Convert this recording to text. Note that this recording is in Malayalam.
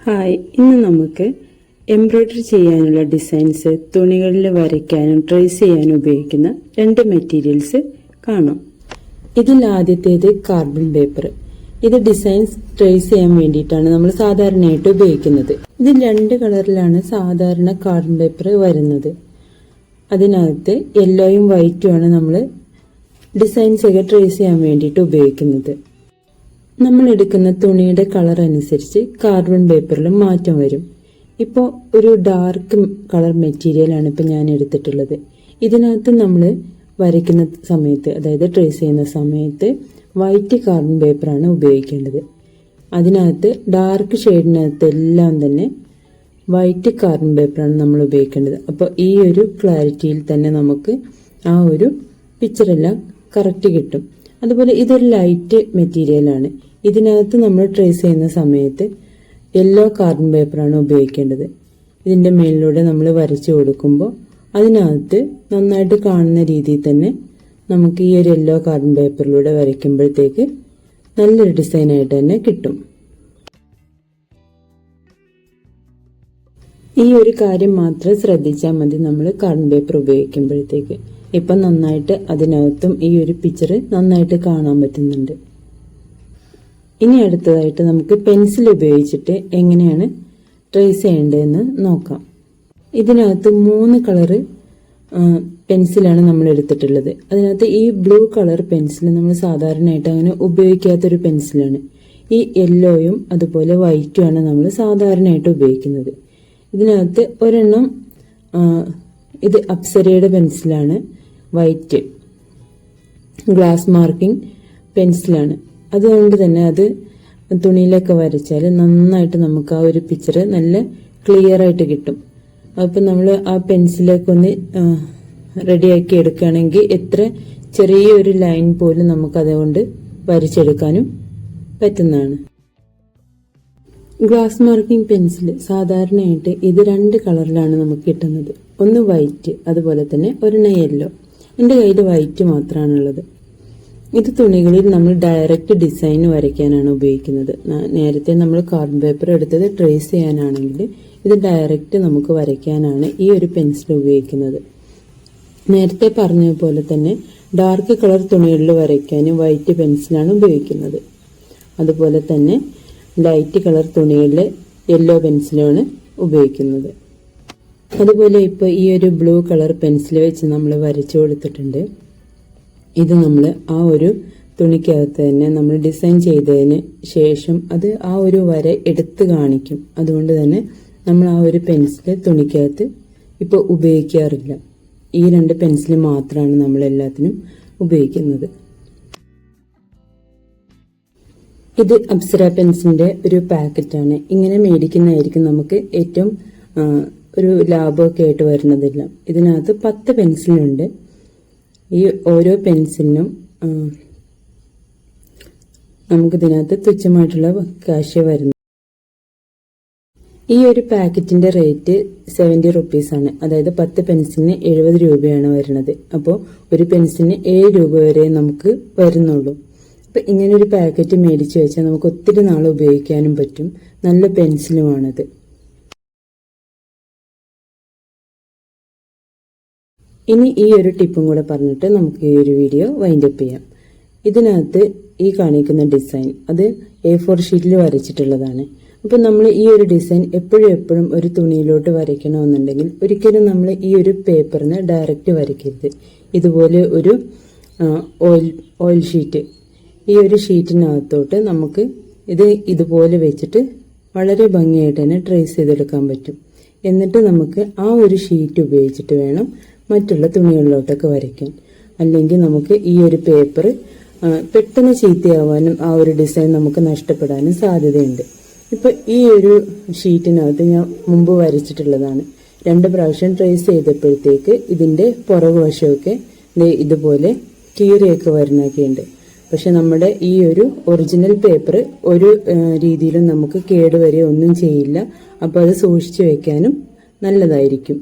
ഹായ്, ഇന്ന് നമുക്ക് എംബ്രോയ്ഡറി ചെയ്യാനുള്ള ഡിസൈൻസ് തുണികളിൽ വരയ്ക്കാനും ട്രേസ് ചെയ്യാനും ഉപയോഗിക്കുന്ന രണ്ട് മെറ്റീരിയൽസ് കാണാം. ഇതിൽ ആദ്യത്തേത് കാർബൺ പേപ്പർ. ഇത് ഡിസൈൻസ് ട്രേസ് ചെയ്യാൻ വേണ്ടിയിട്ടാണ് നമ്മൾ സാധാരണയായിട്ട് ഉപയോഗിക്കുന്നത്. ഇത് രണ്ട് കളറിലാണ് സാധാരണ കാർബൺ പേപ്പർ വരുന്നത്. അതിനകത്ത് യെല്ലോയും വൈറ്റും ആണ് നമ്മൾ ഡിസൈൻസ് ഒക്കെ ട്രേസ് ചെയ്യാൻ വേണ്ടിയിട്ട് ഉപയോഗിക്കുന്നത്. നമ്മൾ എടുക്കുന്ന തുണിയുടെ കളർ അനുസരിച്ച് കാർബൺ പേപ്പറിലും മാറ്റം വരും. ഇപ്പോൾ ഒരു ഡാർക്ക് കളർ മെറ്റീരിയലാണ് ഇപ്പോൾ ഞാൻ എടുത്തിട്ടുള്ളത്. ഇതിനകത്ത് നമ്മൾ വരയ്ക്കുന്ന സമയത്ത്, അതായത് ട്രേസ് ചെയ്യുന്ന സമയത്ത് വൈറ്റ് കാർബൺ പേപ്പറാണ് ഉപയോഗിക്കേണ്ടത്. അതിനകത്ത് ഡാർക്ക് ഷെയ്ഡിനകത്ത് എല്ലാം തന്നെ വൈറ്റ് കാർബൺ പേപ്പറാണ് നമ്മൾ ഉപയോഗിക്കേണ്ടത്. അപ്പോൾ ഈ ഒരു ക്ലാരിറ്റിയിൽ തന്നെ നമുക്ക് ആ ഒരു പിക്ചറെല്ലാം കറക്റ്റ് കിട്ടും. അതുപോലെ ഇതൊരു ലൈറ്റ് മെറ്റീരിയലാണ്. ഇതിനകത്ത് നമ്മൾ ട്രേസ് ചെയ്യുന്ന സമയത്ത് യെല്ലോ കാർബൺ പേപ്പറാണ് ഉപയോഗിക്കേണ്ടത്. ഇതിൻ്റെ മേലിലൂടെ നമ്മൾ വരച്ചു കൊടുക്കുമ്പോൾ അതിനകത്ത് നന്നായിട്ട് കാണുന്ന രീതിയിൽ തന്നെ നമുക്ക് ഈ ഒരു യെല്ലോ കാർബൺ പേപ്പറിലൂടെ വരയ്ക്കുമ്പോഴത്തേക്ക് നല്ലൊരു ഡിസൈനായിട്ട് തന്നെ കിട്ടും. ഈ ഒരു കാര്യം മാത്രം ശ്രദ്ധിച്ചാൽ മതി നമ്മൾ കാർബൺ പേപ്പർ ഉപയോഗിക്കുമ്പോഴത്തേക്ക്. ഇപ്പം നന്നായിട്ട് അതിനകത്തും ഈ ഒരു പിക്ചർ നന്നായിട്ട് കാണാൻ പറ്റുന്നുണ്ട്. ഇനി അടുത്തതായിട്ട് നമുക്ക് പെൻസിൽ ഉപയോഗിച്ചിട്ട് എങ്ങനെയാണ് ട്രേസ് ചെയ്യേണ്ടതെന്ന് നോക്കാം. ഇതിനകത്ത് 3 കളറ് പെൻസിലാണ് നമ്മൾ എടുത്തിട്ടുള്ളത്. അതിനകത്ത് ഈ ബ്ലൂ കളർ പെൻസിൽ നമ്മൾ സാധാരണയായിട്ട് അങ്ങനെ ഉപയോഗിക്കാത്തൊരു പെൻസിലാണ്. ഈ യെല്ലോയും അതുപോലെ വൈറ്റും ആണ് നമ്മൾ സാധാരണയായിട്ട് ഉപയോഗിക്കുന്നത്. ഇതിനകത്ത് ഒരെണ്ണം ഇത് അപ്സരയുടെ പെൻസിലാണ്, വൈറ്റ് ഗ്ലാസ് മാർക്കിംഗ് പെൻസിലാണ്. അതുകൊണ്ട് തന്നെ അത് തുണിയിലൊക്കെ വരച്ചാൽ നന്നായിട്ട് നമുക്ക് ആ ഒരു പിക്ചർ നല്ല ക്ലിയർ ആയിട്ട് കിട്ടും. അപ്പം നമ്മൾ ആ പെൻസിലൊക്കെ ഒന്ന് റെഡിയാക്കി എടുക്കുകയാണെങ്കിൽ എത്ര ചെറിയൊരു ലൈൻ പോലും നമുക്ക് അതുകൊണ്ട് വരച്ചെടുക്കാനും പറ്റുന്നതാണ്. ഗ്ലാസ് മാർക്കിംഗ് പെൻസിൽ സാധാരണയായിട്ട് ഇത് 2 കളറിലാണ് നമുക്ക് കിട്ടുന്നത്. ഒന്ന് വൈറ്റ്, അതുപോലെ തന്നെ ഒരെണ്ണം യെല്ലോ. എൻ്റെ കയ്യിൽ വൈറ്റ് മാത്രമാണുള്ളത്. ഇത് തുണികളിൽ നമ്മൾ ഡയറക്റ്റ് ഡിസൈൻ വരയ്ക്കാനാണ് ഉപയോഗിക്കുന്നത്. നേരത്തെ നമ്മൾ കാർബൺ പേപ്പർ എടുത്തത് ട്രേസ് ചെയ്യാനാണെങ്കിൽ ഇത് ഡയറക്റ്റ് നമുക്ക് വരയ്ക്കാനാണ് ഈ ഒരു പെൻസിൽ ഉപയോഗിക്കുന്നത്. നേരത്തെ പറഞ്ഞ പോലെ തന്നെ ഡാർക്ക് കളർ തുണികളിൽ വരയ്ക്കാൻ വൈറ്റ് പെൻസിലാണ് ഉപയോഗിക്കുന്നത്. അതുപോലെ തന്നെ ലൈറ്റ് കളർ തുണികളിൽ യെല്ലോ പെൻസിലാണ് ഉപയോഗിക്കുന്നത്. അതുപോലെ ഇപ്പോൾ ഈ ഒരു ബ്ലൂ കളർ പെൻസിൽ വെച്ച് നമ്മൾ വരച്ചു കൊടുത്തിട്ടുണ്ട്. ഇത് നമ്മൾ ആ ഒരു തുണിക്കകത്ത് തന്നെ നമ്മൾ ഡിസൈൻ ചെയ്തതിന് ശേഷം അത് ആ ഒരു വര എടുത്ത് കാണിക്കും. അതുകൊണ്ട് തന്നെ നമ്മൾ ആ ഒരു പെൻസിൽ തുണിക്കകത്ത് ഇപ്പോൾ ഉപയോഗിക്കാറില്ല. ഈ 2 പെൻസിൽ മാത്രമാണ് നമ്മൾ എല്ലാത്തിനും ഉപയോഗിക്കുന്നത്. ഇത് അപ്സര പെൻസിലിന്റെ ഒരു പാക്കറ്റാണ്. ഇങ്ങനെ മേടിക്കുന്നതായിരിക്കും നമുക്ക് ഏറ്റവും ഒരു ലാഭമൊക്കെ ആയിട്ട് വരുന്നതെല്ലാം. ഇതിനകത്ത് 10 പെൻസിലുണ്ട്. ഈ ഓരോ പെൻസിലിനും നമുക്കിതിനകത്ത് തുച്ഛമായിട്ടുള്ള കാശ് വരുന്നു. ഈ ഒരു പാക്കറ്റിന്റെ റേറ്റ് 70 റുപ്പീസാണ്. അതായത് 10 പെൻസിലിന് 70 രൂപയാണ് വരുന്നത്. അപ്പോൾ ഒരു പെൻസിലിന് 7 രൂപ വരെ നമുക്ക് വരുന്നുള്ളൂ. അപ്പം ഇങ്ങനെ ഒരു പാക്കറ്റ് മേടിച്ചു വെച്ചാൽ നമുക്ക് ഒത്തിരി നാൾ ഉപയോഗിക്കാനും പറ്റും. നല്ല പെൻസിലുമാണിത്. ഇനി ഈ ഒരു ടിപ്പും കൂടെ പറഞ്ഞിട്ട് നമുക്ക് ഈ ഒരു വീഡിയോ വൈൻഡപ്പ് ചെയ്യാം. ഇതിനകത്ത് ഈ കാണിക്കുന്ന ഡിസൈൻ അത് A4 ഷീറ്റിൽ വരച്ചിട്ടുള്ളതാണ്. അപ്പം നമ്മൾ ഈ ഒരു ഡിസൈൻ എപ്പോഴും ഒരു തുണിയിലോട്ട് വരയ്ക്കണമെന്നുണ്ടെങ്കിൽ ഒരിക്കലും നമ്മൾ ഈ ഒരു പേപ്പറിന് ഡയറക്റ്റ് വരയ്ക്കരുത്. ഇതുപോലെ ഒരു ഓയിൽ ഷീറ്റ്, ഈ ഒരു ഷീറ്റിനകത്തോട്ട് നമുക്ക് ഇതുപോലെ വെച്ചിട്ട് വളരെ ഭംഗിയായിട്ട് തന്നെ ട്രേസ് ചെയ്തെടുക്കാൻ പറ്റും. എന്നിട്ട് നമുക്ക് ആ ഒരു ഷീറ്റ് ഉപയോഗിച്ചിട്ട് വേണം മറ്റുള്ള തുണികളിലോട്ടൊക്കെ വരയ്ക്കാൻ. അല്ലെങ്കിൽ നമുക്ക് ഈ ഒരു പേപ്പർ പെട്ടെന്ന് ചീത്തയാവാനും ആ ഒരു ഡിസൈൻ നമുക്ക് നഷ്ടപ്പെടാനും സാധ്യതയുണ്ട്. ഇപ്പം ഈ ഒരു ഷീറ്റിനകത്ത് ഞാൻ മുമ്പ് വരച്ചിട്ടുള്ളതാണ്. 2 പ്രാവശ്യം ട്രേസ് ചെയ്തപ്പോഴത്തേക്ക് ഇതിൻ്റെ പുറകുവശമൊക്കെ ഇതുപോലെ കീറിയൊക്കെ വരുന്നൊക്കെയുണ്ട്. പക്ഷെ നമ്മുടെ ഈ ഒരു ഒറിജിനൽ പേപ്പർ ഒരു രീതിയിലും നമുക്ക് കേടുവരെ ഒന്നും ചെയ്യില്ല. അപ്പോൾ അത് സൂക്ഷിച്ചു വെക്കാനും നല്ലതായിരിക്കും.